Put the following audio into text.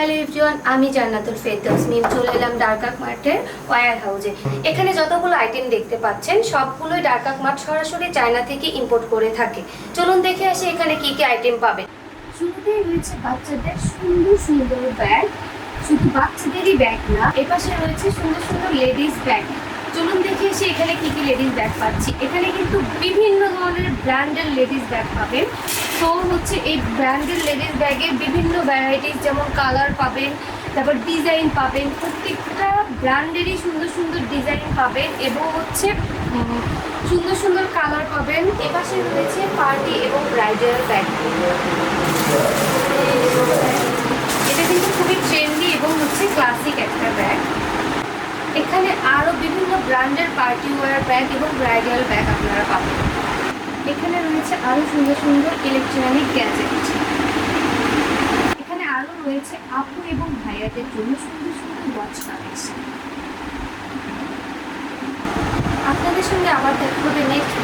Hello everyone, আমি জান্নাতুল ফেরদৌস নিয়ে চলে এলাম ডার্কাক মার্টের ওয়্যার হাউসে। এখানে যতগুলো আইটেম দেখতে পাচ্ছেন সবগুলোই ডার্কাক মার্ট সরাসরি চায়না থেকে ইম্পোর্ট করে থাকে। চলুন দেখে আসি এখানে কি কি আইটেম পাবেন। শুরুতেই রয়েছে বাচ্চাদের সুন্দর সুন্দর ব্যাগ, শুধু বাচ্চাদেরই ব্যাগ না, এপাশে রয়েছে সুন্দর সুন্দর লেডিস ব্যাগ। চলুন দেখে এসে এখানে কি কি লেডিস ব্যাগ পাচ্ছি। এখানে কিন্তু বিভিন্ন ধরনের ব্র্যান্ডের লেডিস ব্যাগ পাবেন। তো হচ্ছে এই ব্র্যান্ডের লেডিস ব্যাগে বিভিন্ন ভ্যারাইটিস, যেমন কালার পাবেন, তারপর ডিজাইন পাবেন, প্রত্যেকটা ব্র্যান্ডেরই সুন্দর সুন্দর ডিজাইন পাবেন এবং হচ্ছে সুন্দর সুন্দর কালার পাবেন। এপাশে রয়েছে পার্টি এবং ব্রাইডাল ব্যাগ। এটা কিন্তু খুবই ট্রেন্ডি এবং হচ্ছে ক্লাসিক একটা ব্যাগ। এখানে আরও বিভিন্ন ব্র্যান্ডের পার্টি ওয়্যার ব্যাগ এবং ব্রাইডাল ব্যাগ আপনারা পাবেন। এখানে রয়েছে আরও সুন্দর সুন্দর ইলেকট্রনিক গ্যাজেট। এখানে আরও রয়েছে আপু এবং ভাইয়াদের জন্য সুন্দর সুন্দর ওয়াচ কালেকশন। আপনাদের সঙ্গে আবার দেখা হবে নেক্সট